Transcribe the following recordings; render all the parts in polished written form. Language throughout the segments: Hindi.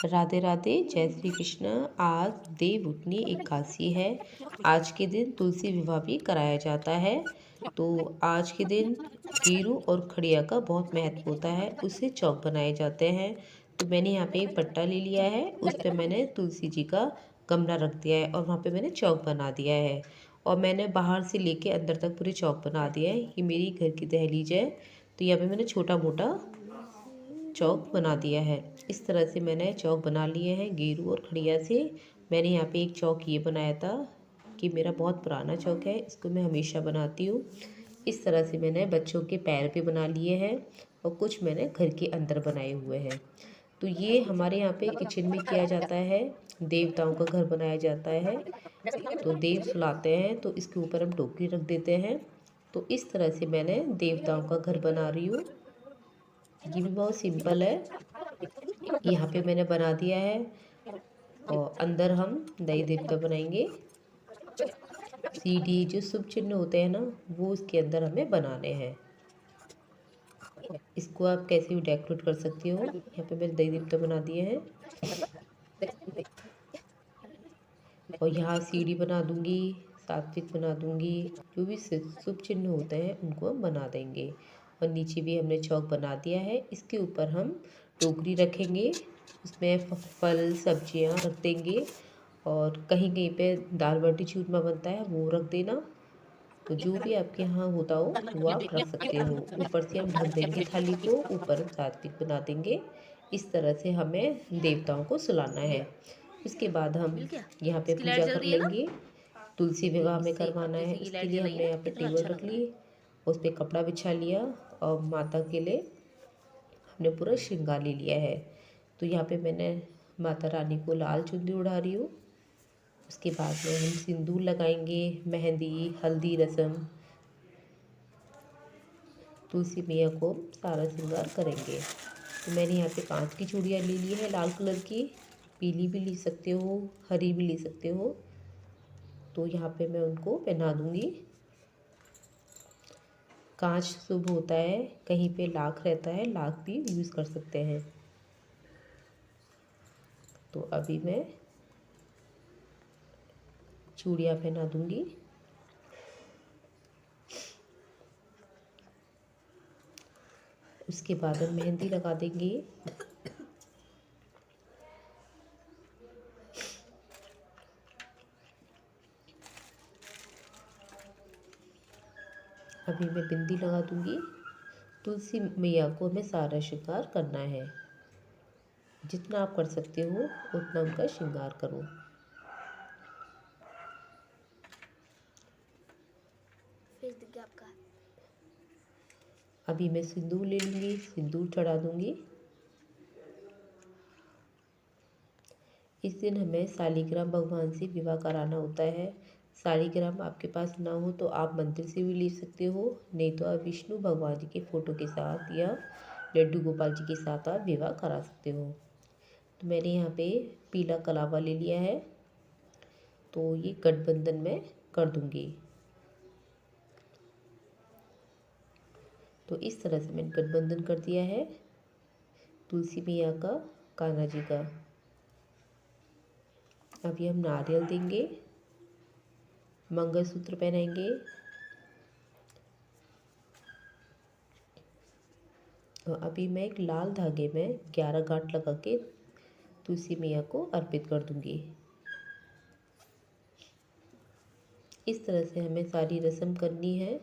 राधे राधे, जय श्री कृष्ण। आज देवउठनी एकादशी है। आज के दिन तुलसी विवाह भी कराया जाता है। तो आज के दिन गेरू और खड़िया का बहुत महत्व होता है, उससे चौक बनाए जाते हैं। तो मैंने यहाँ पे एक पट्टा ले लिया है, उस पे मैंने तुलसी जी का गमला रख दिया है और वहाँ पे मैंने चौक बना दिया है। और मैंने बाहर से लेके अंदर तक पूरे चौक बना दिया है। ये मेरी घर की दहलीज है, तो यहाँ पे मैंने छोटा मोटा चौक बना दिया है। इस तरह से मैंने चौक बना लिए हैं गेरू और खड़िया से। मैंने यहाँ पे एक चौक ये बनाया था कि मेरा बहुत पुराना चौक है, इसको मैं हमेशा बनाती हूँ। इस तरह से मैंने बच्चों के पैर पे बना लिए हैं और कुछ मैंने घर के अंदर बनाए हुए हैं। तो ये हमारे यहाँ पे किचन में किया जाता है। देवताओं का घर बनाया जाता है, तो देव सुलाते हैं तो इसके ऊपर हम टोकरी रख देते हैं। तो इस तरह से मैंने देवताओं का घर बना रही हूँ। ये भी बहुत सिंपल है। यहाँ पे मैंने बना दिया है और अंदर हम दही देवता बनाएंगे। सीढ़ी जो शुभ चिन्ह होते हैं ना, वो इसके अंदर हमें बनाने हैं। इसको आप कैसे भी डेकोरेट कर सकते हो। यहाँ पे मैंने दही देवता बना दिए हैं और यहाँ सीढ़ी बना दूंगी, सात्विक बना दूंगी। जो भी शुभ चिन्ह होते हैं उनको हम बना देंगे। और नीचे भी हमने चौक बना दिया है। इसके ऊपर हम टोकरी रखेंगे, उसमें फल सब्जियां रख देंगे। और कहीं कहीं पे दाल बाटी चूरमा बनता है, वो रख देना। तो जो भी आपके यहाँ होता हो वो आप रख सकते हो। ऊपर से हम ढक देंगे थाली को, ऊपर हम सात्विक बना देंगे। इस तरह से हमें देवताओं को सुलाना है। उसके बाद हम यहाँ पे इसकी लाइट पूजा जल कर रही है ना। लेंगे। तुलसी विवाह में इससे करवाना है, तुलसी की इसके लाइट लिए जल रही है हमने ना, यहाँ पे कितना टेबल अच्छा रख लग रहा ली। उस पर कपड़ा बिछा लिया और माता के लिए हमने पूरा श्रृंगार ले लिया है। तो यहाँ पे मैंने माता रानी को लाल चुनरी उड़ा रही हूँ। उसके बाद में हम सिंदूर लगाएंगे, मेहंदी हल्दी रस्म, तुलसी मैया को सारा श्रृंगार करेंगे। तो मैंने यहाँ पे कांच की चूड़ियाँ ले ली है लाल कलर की। पीली भी ले सकते हो, हरी भी ले सकते हो। तो यहाँ पे मैं उनको पहना दूंगी। कांच शुभ होता है, कहीं पे लाख रहता है, लाख भी यूज़ कर सकते हैं। तो अभी मैं चूड़ियाँ पहना दूंगी। उसके बाद हम मेहंदी लगा देंगे। अभी मैं बिंदी लगा दूंगी। तुलसी मैया को हमें सारा श्रृंगार करना है। जितना आप कर सकते हो उतना उनका श्रृंगार करो। फेस दिख गया आपका। अभी मैं सिंदूर ले लूँगी, सिंदूर चढ़ा दूँगी। इस दिन हमें शालिग्राम भगवान से विवाह कराना होता है। शालिग्राम आपके पास ना हो तो आप मंदिर से भी ले सकते हो, नहीं तो आप विष्णु भगवान जी के फ़ोटो के साथ या लड्डू गोपाल जी के साथ आप विवाह करा सकते हो। तो मैंने यहाँ पे पीला कलावा ले लिया है, तो ये गठबंधन में कर दूँगी। तो इस तरह से मैंने गठबंधन कर दिया है तुलसी मैया का, कान्हा जी का। अभी हम नारियल देंगे, मंगलसूत्र पहनाएंगे और अभी मैं एक लाल धागे में 11 गांठ लगा के तुलसी मैया को अर्पित कर दूंगी। इस तरह से हमें सारी रस्म करनी है।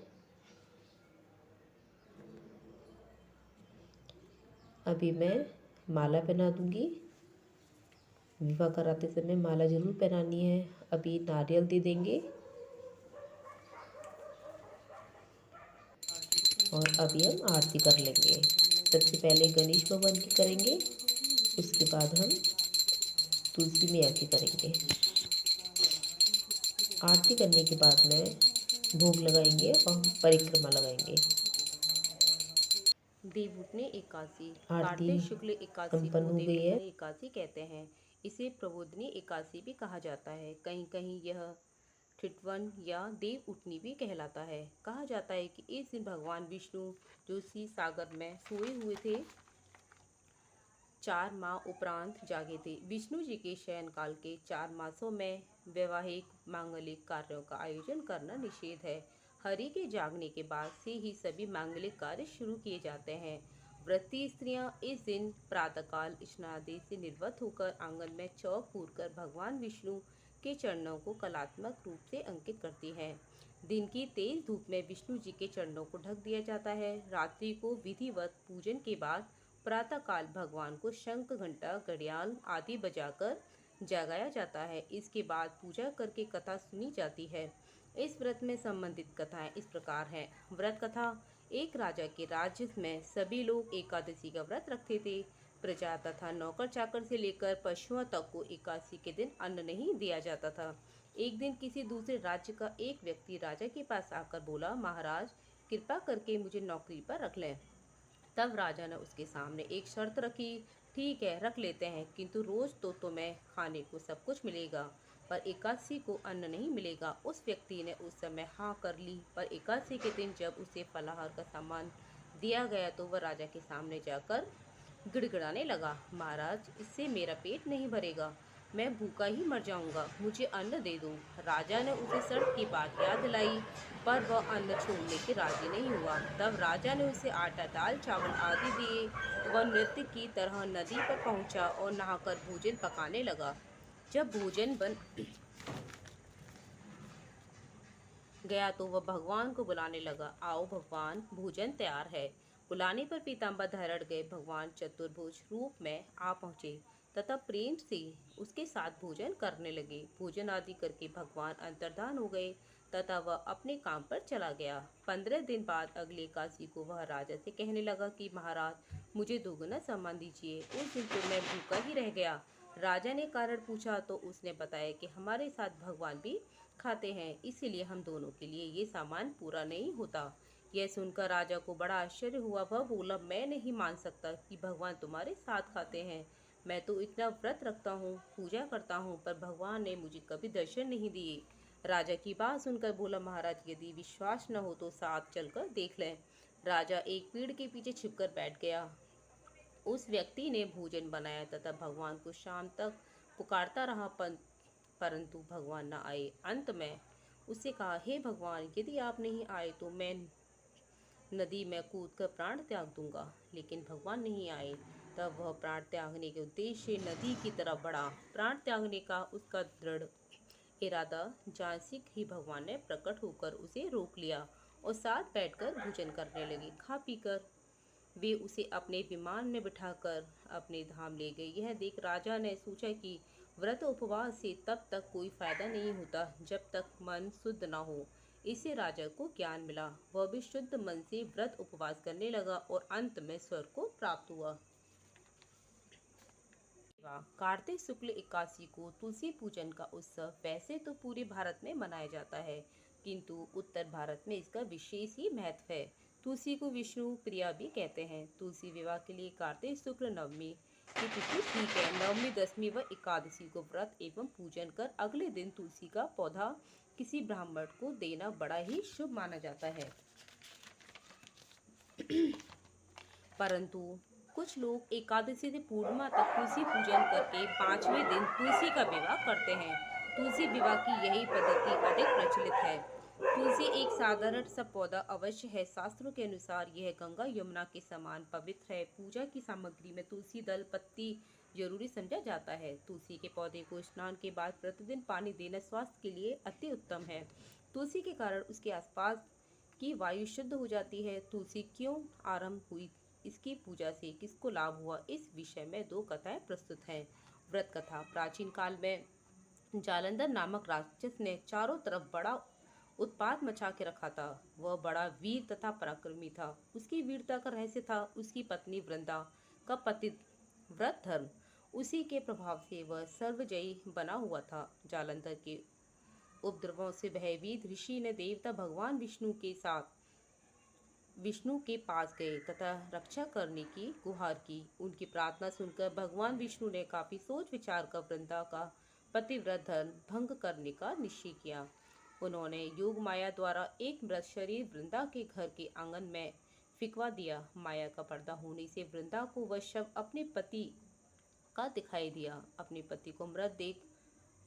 अभी मैं माला पहना दूंगी। विवाह कराते समय माला जरूर पहनानी है। अभी नारियल दे देंगे और अभी हम आरती कर लेंगे। सबसे पहले गणेश भगवान की करेंगे, उसके बाद हम तुलसी मैया की करेंगे। आरती करने के बाद में भोग लगाएंगे और परिक्रमा लगाएंगे। देवउठनी एकादशी। आरती कार्तिक शुक्ल एकादशी संपन्न को हो गई है। देवउठनी एकादशी कहते हैं। इसे प्रबोधनी एकादशी भी कहा जाता है। कहीं कहीं यह ठिठवन या देव उठनी भी कहलाता है। कहा जाता है कि इस दिन भगवान विष्णु जो सी सागर में सोए हुए थे, 4 माह उपरांत जागे थे। विष्णु जी के शयन काल के 4 मासों में वैवाहिक मांगलिक कार्यों का आयोजन करना निषेध है। हरि के जागने के बाद से ही सभी मांगलिक कार्य शुरू किए जाते हैं। व्रती स्त्रियां इस दिन प्रातःकाल स्नानादि से निर्वत होकर आंगन में चौक पूरकर भगवान विष्णु के चरणों को कलात्मक रूप से अंकित करती हैं। दिन की तेज धूप में विष्णु जी के चरणों को ढक दिया जाता है। रात्रि को विधिवत पूजन के बाद प्रातःकाल भगवान को शंख, घंटा, घड़ियाल आदि बजाकर जगाया जाता है। इसके बाद पूजा करके कथा सुनी जाती है। इस व्रत में संबंधित कथाएं इस प्रकार हैं। व्रत कथा। एक राजा के राज्य में सभी लोग एकादशी का व्रत रखते थे। प्रजा तथा नौकर चाकर से लेकर पशुओं तक को एकादशी के दिन अन्न नहीं दिया जाता था। एक दिन किसी दूसरे राज्य का एक व्यक्ति राजा के पास आकर बोला, महाराज कृपा करके मुझे नौकरी पर रख लें। तब राजा ने उसके सामने एक शर्त रखी। ठीक है, रख लेते हैं, किंतु रोज तो तुम्हें खाने को सब कुछ मिलेगा, पर एकादशी को अन्न नहीं मिलेगा। उस व्यक्ति ने उस समय हाँ कर ली, पर एकादशी के दिन जब उसे फलाहार का सामान दिया गया तो वह राजा के सामने जाकर गिड़गिड़ाने लगा, महाराज इससे मेरा पेट नहीं भरेगा, मैं भूखा ही मर जाऊंगा, मुझे अन्न दे दो। राजा ने उसे शर्त की बात याद दिलाई, पर वह अन्न छोड़ने के राजी नहीं हुआ। तब राजा ने उसे आटा, दाल, चावल आदि दिए। वह नृत्य की तरह नदी पर पहुंचा और नहाकर भोजन पकाने लगा। जब भोजन बन गया तो वह भगवान को बुलाने लगा, आओ भगवान, भोजन तैयार है। बुलाने पर पीताम्बर धारण गए भगवान चतुर्भुज रूप में आ पहुँचे तथा प्रेम से उसके साथ भोजन करने लगे। भोजन आदि करके भगवान अंतर्धान हो गए तथा वह अपने काम पर चला गया। 15 दिन बाद अगले एकादशी को वह राजा से कहने लगा कि महाराज मुझे दोगुना सामान दीजिए, उस दिन तो मैं भूखा ही रह गया। राजा ने कारण पूछा तो उसने बताया कि हमारे साथ भगवान भी खाते हैं, इसीलिए हम दोनों के लिए ये सामान पूरा नहीं होता। यह सुनकर राजा को बड़ा आश्चर्य हुआ। वह बोला, मैं नहीं मान सकता कि भगवान तुम्हारे साथ खाते हैं। मैं तो इतना व्रत रखता हूँ, पूजा करता हूँ, पर भगवान ने मुझे कभी दर्शन नहीं दिए। राजा की बात सुनकर बोला, महाराज यदि विश्वास न हो तो साथ चलकर देख लें। राजा एक पेड़ के पीछे छिपकर बैठ गया। उस व्यक्ति ने भोजन बनाया तथा भगवान को शाम तक पुकारता रहा, परंतु भगवान न आए। अंत में उससे कहा, हे भगवान, यदि आप नहीं आए तो मैं नदी में कूदकर प्राण त्याग दूंगा। लेकिन भगवान नहीं आए। तब वह प्राण त्यागने के उद्देश्य से नदी की तरफ बढ़ा। प्राण त्यागने का उसका दृढ़ इरादा जानसिक ही भगवान ने प्रकट होकर उसे रोक लिया और साथ बैठकर भोजन करने लगे। खा पीकर वे उसे अपने विमान में बिठाकर अपने धाम ले गए। यह देख राजा ने सोचा कि व्रत उपवास से तब तक कोई फायदा नहीं होता जब तक मन शुद्ध न हो। इससे राजा को ज्ञान मिला। वह भी शुद्ध मन से व्रत उपवास करने लगा और अंत में स्वर्ग को प्राप्त हुआ। कार्तिक शुक्ल एकादशी को तुलसी पूजन का उत्सव वैसे तो पूरे भारत में मनाया जाता है, किंतु उत्तर भारत में इसका विशेष ही महत्व है। तुलसी को विष्णु प्रिया भी कहते हैं। तुलसी विवाह के लिए कार्तिक शुक्ल नवमी की तिथि ठीक है। नवमी, दशमी व एकादशी को व्रत एवं पूजन कर अगले दिन तुलसी का पौधा किसी ब्राह्मण को देना बड़ा ही शुभ माना जाता है। परंतु कुछ लोग एकादशी से पूर्णिमा तक तुलसी पूजन करके 5वें दिन तुलसी का विवाह करते हैं। तुलसी विवाह की यही पद्धति अधिक प्रचलित है। तुलसी एक साधारण सा पौधा अवश्य है। शास्त्रों के अनुसार यह गंगा यमुना के समान पवित्र है। पूजा की सामग्री में तुलसी दल, पत्ती जरूरी समझा जाता है। तुलसी के पौधे को स्नान के बाद प्रतिदिन पानी देना स्वास्थ्य के लिए अति उत्तम है। तुलसी के कारण उसके आसपास की वायु शुद्ध हो जाती है। तुलसी क्यों आरंभ हुई, इसकी पूजा से किसको लाभ हुआ, इस विषय में 2 कथाएं प्रस्तुत हैं। व्रत कथा। प्राचीन काल में जालंधर नामक राक्षस ने चारों तरफ बड़ा उत्पात मचा के रखा था। वह बड़ा वीर तथा पराक्रमी था। उसकी वीरता का रहस्य था उसकी पत्नी वृंदा का पतिव्रत धर्म। उसी के प्रभाव से वह सर्वजयी बना हुआ था। जालंधर के उपद्रवों से भयभीत ऋषि ने देवता भगवान विष्णु के पास गए तथा रक्षा करने की गुहार की। उनकी प्रार्थना सुनकर भगवान विष्णु ने काफी सोच विचार कर वृंदा का पतिव्रत धर्म भंग करने का निश्चय किया। उन्होंने योग माया द्वारा एक मृत शरीर वृंदा के घर के आंगन में फिकवा दिया। माया का पर्दा होने से वृंदा को वह शव अपने पति का दिखाई दिया। अपने पति को मृत देख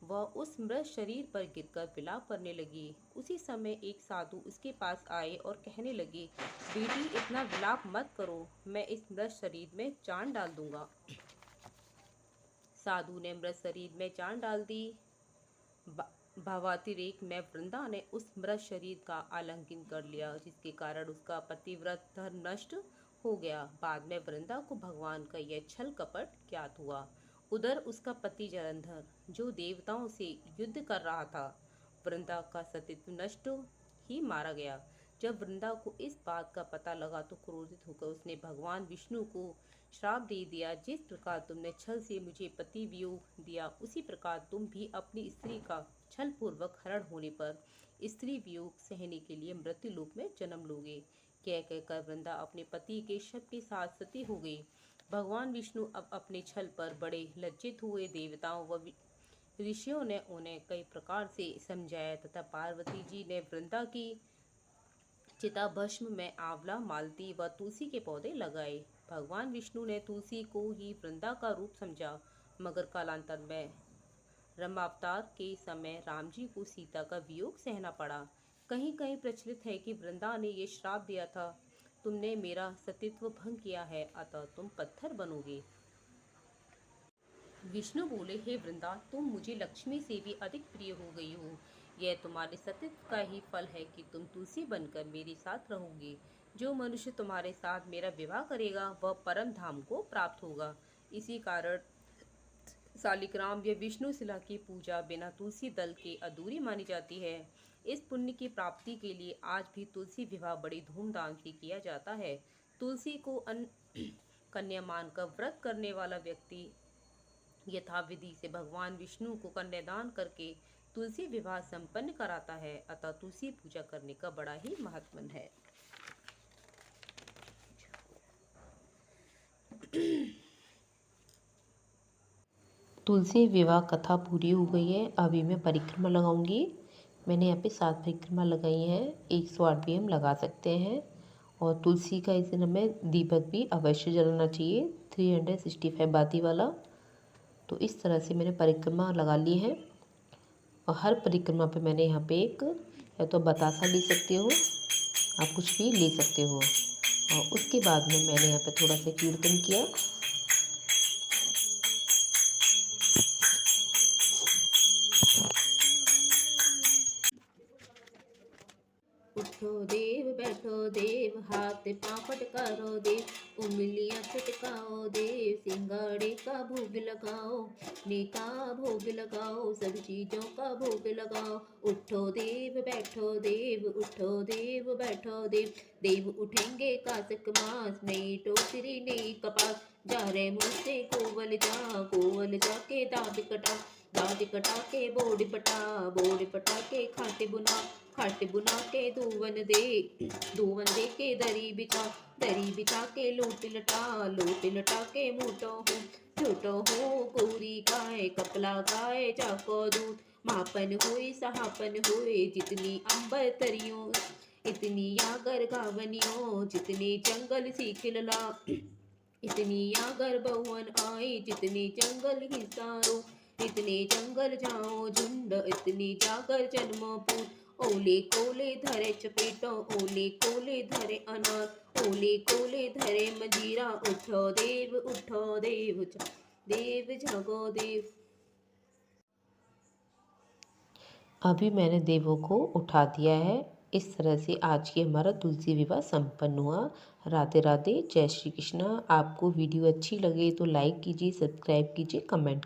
वह उस मृत शरीर पर गिरकर विलाप करने लगी। उसी समय एक साधु उसके पास आए और कहने लगे, बेटी इतना विलाप मत करो, मैं इस मृत शरीर में जान डाल दूंगा। साधु ने मृत शरीर में जान डाल दी। भावातिरेक में वृंदा ने उस मृत शरीर का आलिंगन कर लिया, जिसके कारण उसका पतिव्रत धर्म नष्ट हो गया। बाद में वृंदा को भगवान का यह छल कपट ज्ञात हुआ। उधर उसका पति जलंधर, जो देवताओं से युद्ध कर रहा था, वृंदा का सतीत्व नष्ट ही मारा गया। जब वृंदा को इस बात का पता लगा तो क्रोधित होकर उसने भगवान विष्णु को श्राप दे दिया, जिस प्रकार तुमने छल से मुझे पति वियोग दिया, उसी प्रकार तुम भी अपनी स्त्री का छल पूर्वक हरण होने पर स्त्री वियोग सहने के लिए मृत्यु लोक में जन्म लोगे। कह कहकर वृंदा अपने पति के शव के साथ सती हो गई। भगवान विष्णु अब अपने छल पर बड़े लज्जित हुए। देवताओं व ऋषियों ने उन्हें कई प्रकार से समझाया तथा पार्वती जी ने वृंदा की चिता भस्म में आंवला, मालती व तुलसी के पौधे लगाए। भगवान विष्णु ने तुलसी को ही वृंदा का रूप समझा, मगर कालांतर में रामावतार के समय राम जी को सीता का वियोग सहना पड़ा। कहीं कहीं प्रचलित है कि वृंदा ने ये श्राप दिया था, तुमने मेरा सतीत्व भंग किया है, अतः तुम पत्थर बनोगे। विष्णु बोले, हे वृंदा, तुम मुझे लक्ष्मी से भी अधिक प्रिय हो गई हो। यह तुम्हारे सतीत्व का ही फल है कि तुम तुलसी बनकर मेरे साथ रहोगे। जो मनुष्य तुम्हारे साथ मेरा विवाह करेगा वह परम धाम को प्राप्त होगा। इसी कारण शालिग्राम या विष्णु शिला की पूजा बिना तुलसी दल के अधूरी मानी जाती है। इस पुण्य की प्राप्ति के लिए आज भी तुलसी विवाह बड़ी धूमधाम से किया जाता है। तुलसी को कन्या मानकर व्रत करने वाला व्यक्ति यथाविधि से भगवान विष्णु को कन्यादान करके तुलसी विवाह संपन्न कराता है। अतः तुलसी पूजा करने का बड़ा ही महत्व है। तुलसी विवाह कथा पूरी हो गई है। अभी मैं परिक्रमा लगाऊंगी। मैंने यहाँ पे 7 परिक्रमा लगाई हैं। 108 भी हम लगा सकते हैं। और तुलसी का इस दिन हमें दीपक भी अवश्य जलाना चाहिए, 365 बाती वाला। तो इस तरह से मैंने परिक्रमा लगा ली है। और हर परिक्रमा पे मैंने यहाँ पे एक या तो बतासा ले सकते हो, आप कुछ भी ले सकते हो। और उसके बाद में मैंने यहाँ पे थोड़ा सा कीर्तन किया। उठो देव, बैठो देव, हाथ पांव पटकारो देव, उंगलियां छटकाओ देव, सिंगाड़े का भोग लगाओ, नेका भोग लगाओ, सब चीजों का भोग लगाओ। उठो देव, बैठो देव, उठो देव, बैठो देव, देव उठेंगे कासक मास, नई टोकरी नई कपास, जा रहे मुँह से कोवल जाके दाद कटा, दाद कटा के बोड़ पटा के खाट बुना के धुवन दे के दरी बिछा के लोट लटा के छोटो हो पूरी गाय, कपला गाय जाको दूध, मापन हुई सहापन हुए, जितनी अंबर तरियों इतनी यागर गावनियों, जितने जंगल सीख लला इतनी यागर बहुवन आई, जितने जंगल हिसारो इतने जंगल जाओ झुंड, इतनी जागर जन्मो पूत, ओले कोले धरे चपेटो, ओले कोले धरे अनार, ओले कोले धरे मजीरा। उठो देव, देव जागो देव। अभी मैंने देवों को उठा दिया है। इस तरह से आज की हमारा तुलसी विवाह संपन्न हुआ। राधे राधे, जय श्री कृष्णा। आपको वीडियो अच्छी लगे तो लाइक कीजिए, सब्सक्राइब कीजिए, कमेंट कीजिए।